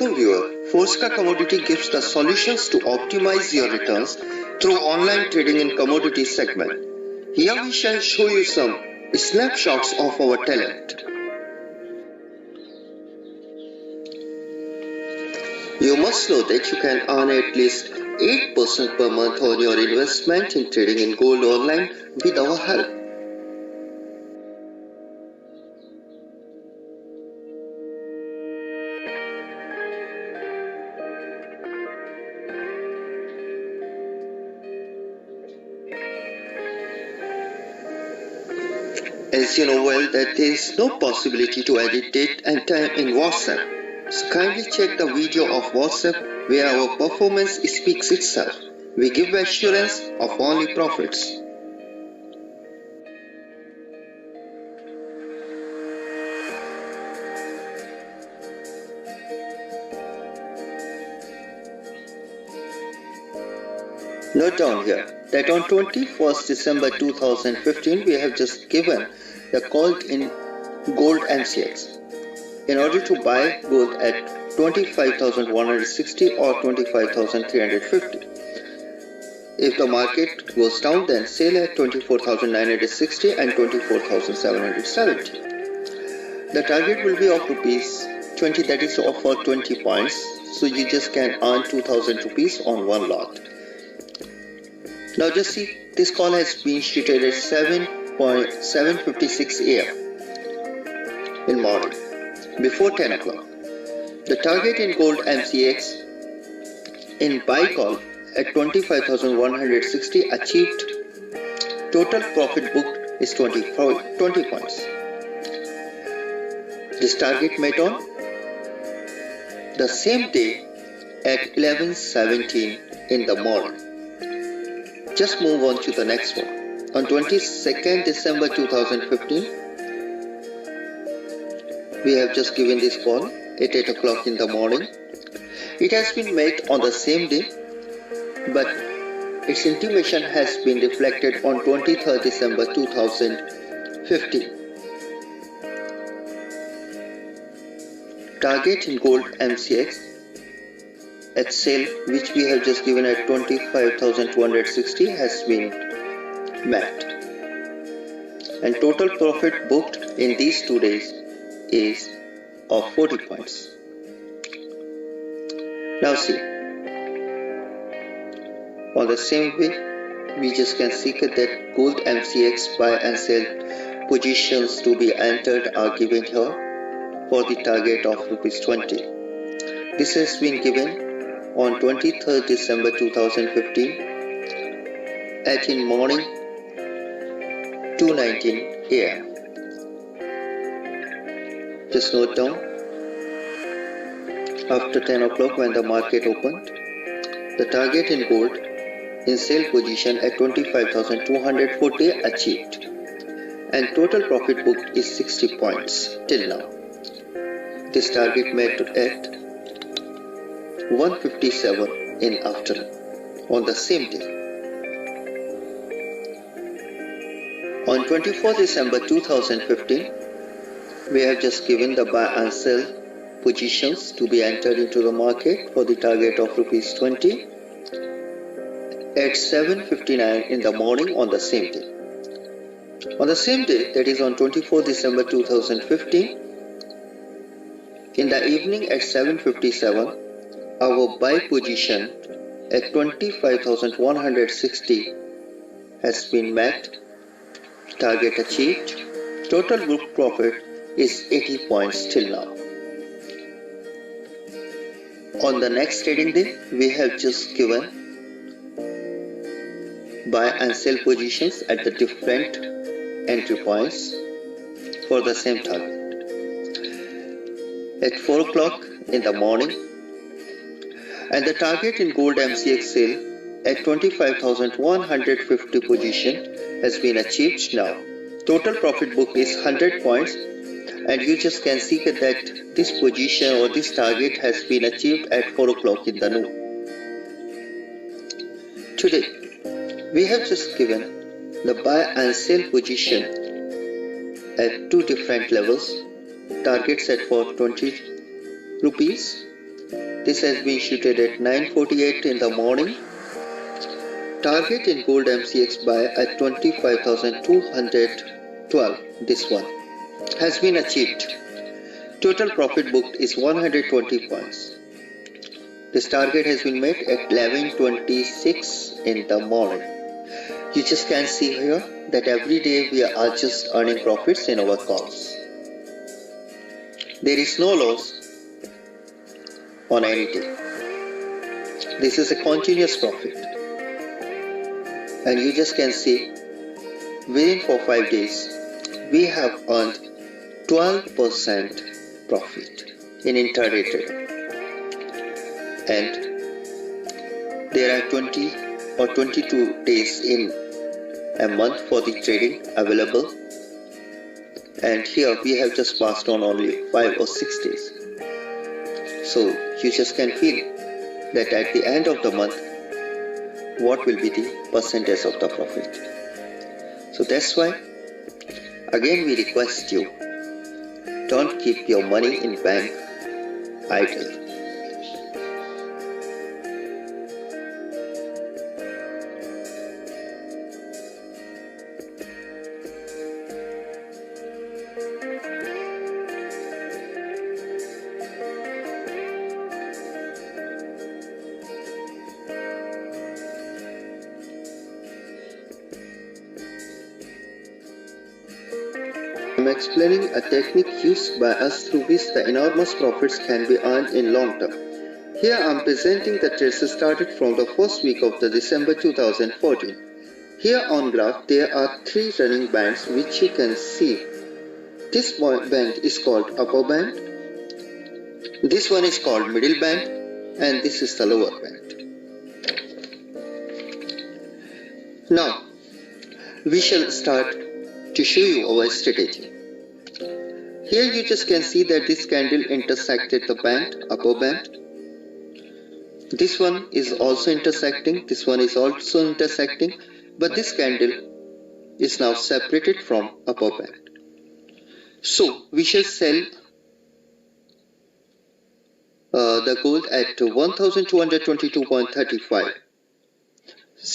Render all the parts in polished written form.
Welcome viewer, Forska Commodity gives the solutions to optimize your returns through online trading in commodity segment. Here we shall show you some snapshots of our talent. You must know that you can earn at least 8% per month on your investment in trading in gold online with our help. As you know well that there is no possibility to edit date and time in WhatsApp. So kindly check the video of WhatsApp where our performance speaks itself. We give assurance of only profits. Note down here that on 21st December 2015 we have just given the call in gold MCX in order to buy gold at 25,160 or 25,350. If the market goes down, then sell at 24,960 and 24,770. The target will be of rupees 20, that is for 20 points, so you just can earn 2,000 rupees on one lot. Now just see, this call has been treated at 7:56 AM in morning, before 10 o'clock. The target in gold MCX in buy call at 25,160 achieved. Total profit booked is 20 points. This target met on the same day at 11:17 in the morning. Just move on to the next one. On 22nd December 2015, we have just given this call at 8 o'clock in the morning. It has been made on the same day, but its intimation has been reflected on 23rd December 2015. Target in gold MCX at sale, which we have just given at 25,260, has been met, and total profit booked in these 2 days is of 40 points. Now see, on the same way we just can see that gold MCX buy and sell positions to be entered are given here for the target of rupees 20. This has been given on 23rd December 2015 at in morning 2:19 AM. Just note down, after 10 o'clock when the market opened, the target in gold in sale position at 25,240 achieved, and total profit booked is 60 points till now. This target met at 1:57 in afternoon on the same day. On 24 December 2015, we have just given the buy and sell positions to be entered into the market for the target of rupees 20 at 7:59 in the morning on the same day. On the same day, that is on 24 December 2015, in the evening at 7:57, our buy position at 25,160 has been met, target achieved, total book profit is 80 points till now. On the next trading day, we have just given buy and sell positions at the different entry points for the same target. At 4 o'clock in the morning, and the target in gold MCX sale at 25,150 position has been achieved now. Total profit book is 100 points, and you just can see that this position or this target has been achieved at 4 o'clock in the noon. Today, we have just given the buy and sell position at 2 different levels, targets at for 20 rupees This has been shooted at 9:48 in the morning. Target in gold MCX buy at 25,212. This one has been achieved. Total profit booked is 120 points. This target has been met at 11:26 in the morning. You just can see here that every day we are just earning profits in our calls. There is no loss on any day. This is a continuous profit. And you just can see within 4-5 days we have earned 12% profit in intraday trading. And there are 20 or 22 days in a month for the trading available, and here we have just passed on only 5 or 6 days. So you just can feel that at the end of the month what will be the percentage of the profit. So that's why again we request you, don't keep your money in bank idle. I am explaining a technique used by us through which the enormous profits can be earned in long term. Here I am presenting the trades started from the first week of the December 2014. Here on graph there are 3 running bands which you can see. This band is called upper band, this one is called middle band, and this is the lower band. Now we shall start to show you our strategy. Here you just can see that this candle intersected the band, upper band. This one is also intersecting, this one is also intersecting, but this candle is now separated from upper band. So we shall sell the gold at 1222.35.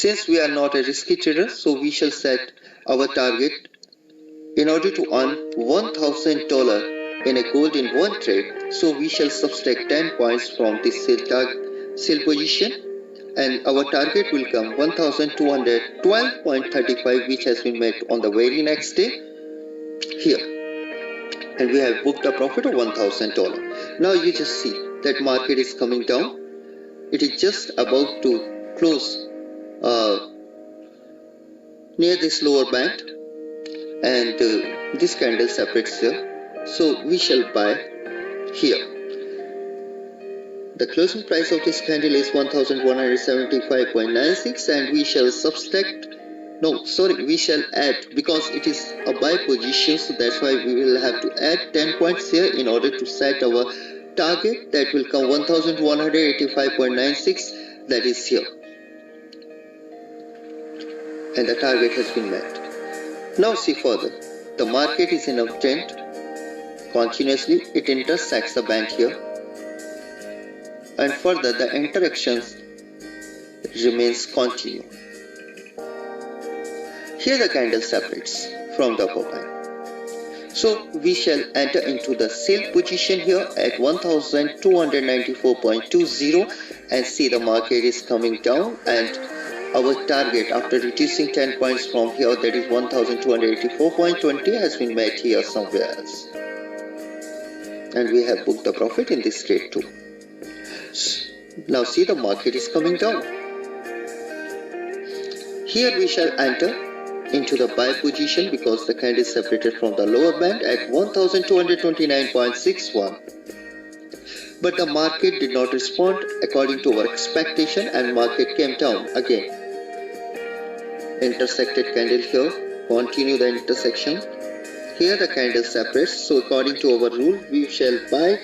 Since we are not a risky trader, so we shall set our target in order to earn $1,000 in a gold in one trade. So we shall subtract 10 points from this sell position, and our target will come 1212.35, which has been made on the very next day here, and we have booked a profit of $1,000. Now you just see that market is coming down. It is just about to close near this lower band, and this candle separates here, so we shall buy here. The closing price of this candle is 1175.96, and we shall we shall add, because it is a buy position, so that's why we will have to add 10 points here in order to set our target. That will come 1185.96, that is here, and the target has been met. Now see further, the market is in uptrend continuously, it intersects the band here, and further the interactions remains continue. Here the candle separates from the upper band, so we shall enter into the sell position here at 1294.20 and see the market is coming down, and our target after reducing 10 points from here, that is 1284.20, has been met here somewhere else, and we have booked a profit in this trade too. Now see, the market is coming down. Here we shall enter into the buy position because the candle is separated from the lower band at 1229.61. But the market did not respond according to our expectation, and market came down again. Intersected candle here, continue the intersection. Here the candle separates, so according to our rule we shall buy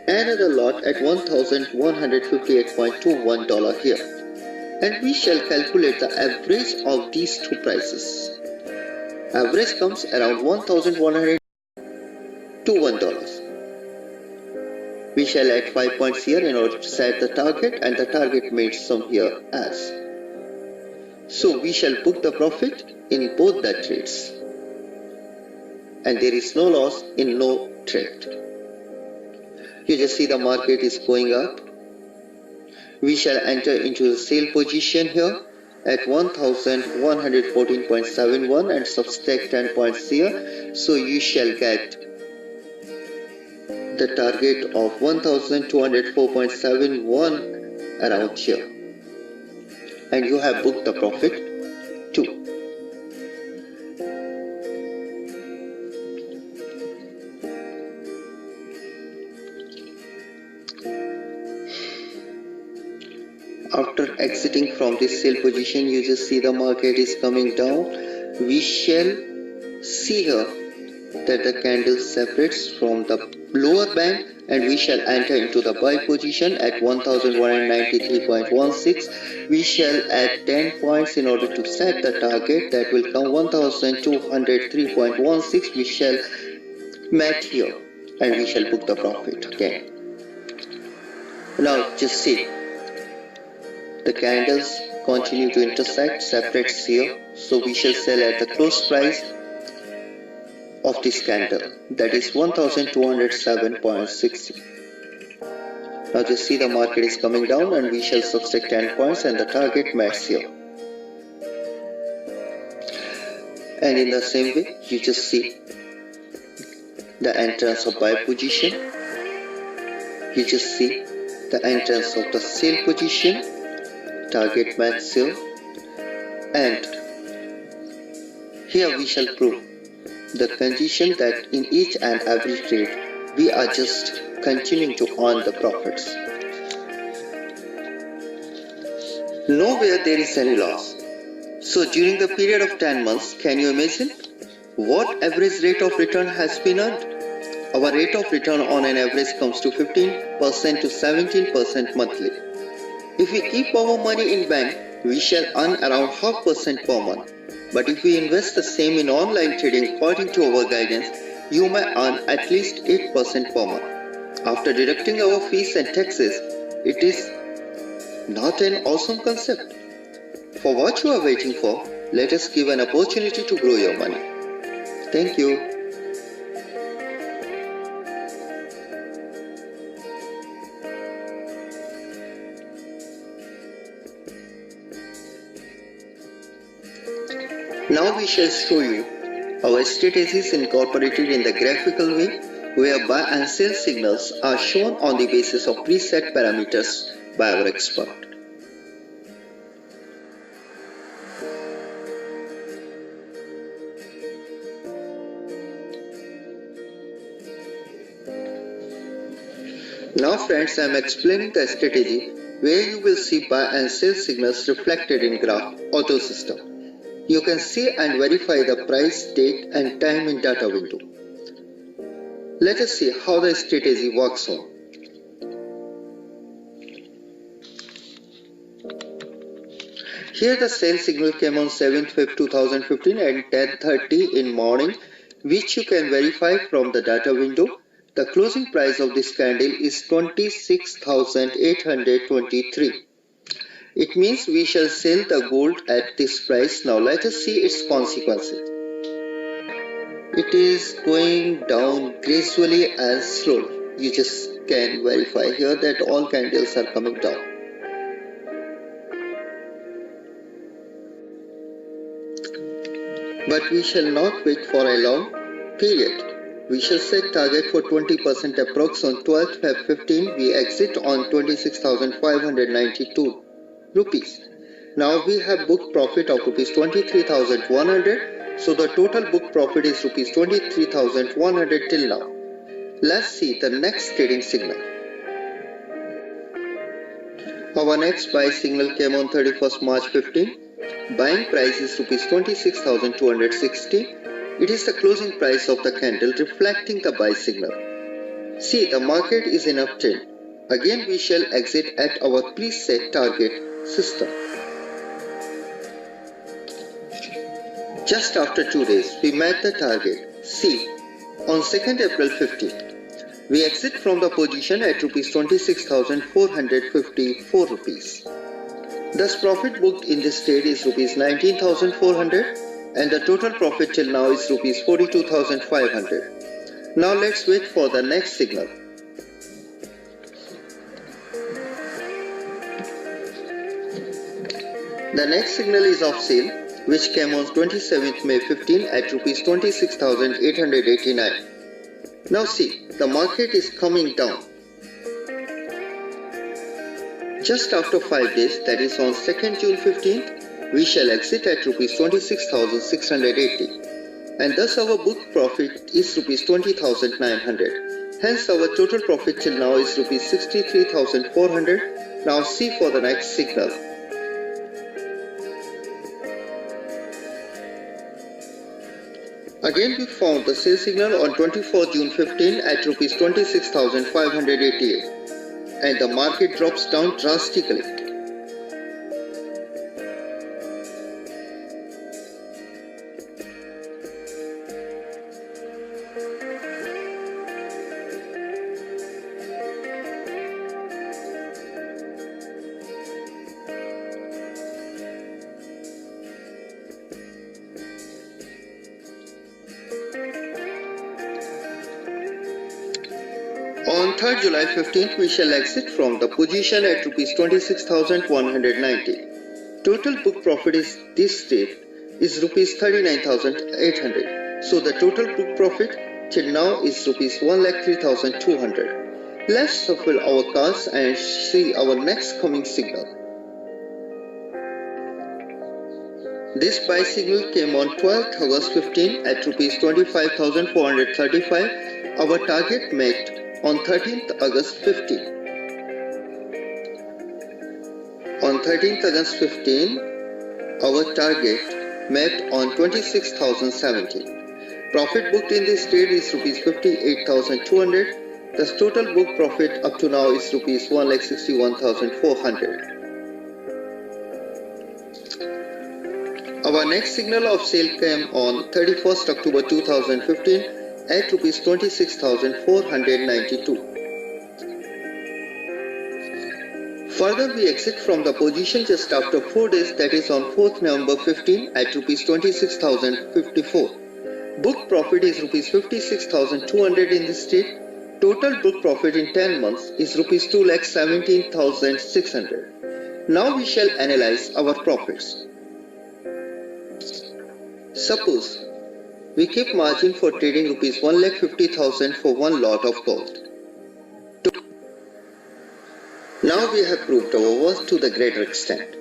another lot at $1158.21 here, and we shall calculate the average of these two prices. Average comes around $1121. We shall add 5 points here in order to set the target, and the target meets some here as. So we shall book the profit in both the trades, and there is no loss in no trade. You just see the market is going up. We shall enter into the sale position here at 1114.71 and subtract 10 points here. So you shall get the target of 1204.71 around here, and you have booked the profit too. After exiting from this sale position, you just see the market is coming down. We shall see here that the candle separates from the lower band, and we shall enter into the buy position at 1193.16. We shall add 10 points in order to set the target, that will come 1203.16. we shall match here, and we shall book the profit again. Now just see, the candles continue to intersect, separates here, so we shall sell at the close price of this candle, that is 1207.60. Now just see the market is coming down, and we shall subtract 10 points and the target matches here. And in the same way, you just see the entrance of buy position, you just see the entrance of the sale position, target match here, and here we shall prove the condition that in each and every trade we are just continuing to earn the profits. Nowhere there is any loss. So during the period of 10 months, can you imagine what average rate of return has been earned? Our rate of return on an average comes to 15% to 17% monthly. If we keep our money in bank, we shall earn around 0.5% per month. But if we invest the same in online trading according to our guidance, you may earn at least 8% per month. After deducting our fees and taxes, it is not an awesome concept? For what you are waiting for, let us give an opportunity to grow your money. Thank you. Now we shall show you our strategies incorporated in the graphical way, where buy and sell signals are shown on the basis of preset parameters by our expert. Now friends, I am explaining the strategy where you will see buy and sell signals reflected in graph auto system. You can see and verify the price, date and time in data window. Let us see how the strategy works on. Here the sell signal came on 7th Feb 2015 at 10:30 in morning, which you can verify from the data window. The closing price of this candle is 26,823. It means we shall sell the gold at this price. Now let us see its consequences. It is going down gradually and slowly. You just can verify here that all candles are coming down. But we shall not wait for a long period. We shall set target for 20% approx on 12th Feb 15. We exit on 26,592 rupees. Now we have booked profit of rupees 23,100. So the total book profit is rupees 23,100 till now. Let's see the next trading signal. Our next buy signal came on 31st March 15. Buying price is rupees 26,260. It is the closing price of the candle reflecting the buy signal. See, the market is in uptrend. Again we shall exit at our preset target system. Just after 2 days, we met the target. See, on 2nd April 15, We exit from the position at rupees 26,454 rupees. Thus profit booked in this trade is rupees 19,400 and the total profit till now is rupees 42,500. Now let's wait for the next signal. The next signal is of sale, which came on 27th May 15 at rupees 26,889. Now see, the market is coming down. Just after 5 days, that is on 2nd June 15th, we shall exit at rupees 26,680. And thus our book profit is rupees 20,900. Hence our total profit till now is rupees 63,400. Now see for the next signal. Again we found the sell signal on 24 June 15 at rupees 26,588 and the market drops down drastically. On 3rd July 15th, we shall exit from the position at rupees 26,190. Total book profit is this trade is rupees 39,800. So the total book profit till now is rupees 1,03,200. Let's shuffle our cards and see our next coming signal. This buy signal came on 12th August 15 at rupees 25,435. Our target met on 13th August 15. On 13th August 15, our target met on 26,017. Profit booked in this trade is rupees 58,200. The total book profit up to now is rupees 1,61,400. Our next signal of sale came on 31st October 2015 at rupees 26,492. Further, we exit from the position just after 4 days, that is on 4th November 15 at rupees 26,054. Book profit is rupees 56,200 in this trade. Total book profit in 10 months is rupees 2,17,600. Now we shall analyze our profits. Suppose we keep margin for trading rupees 1,50,000 for one lot of gold. Now we have proved our worth to the greater extent.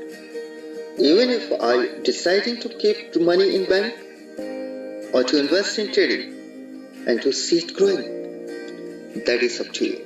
Even if I deciding to keep the money in bank or to invest in trading and to see it growing, that is up to you.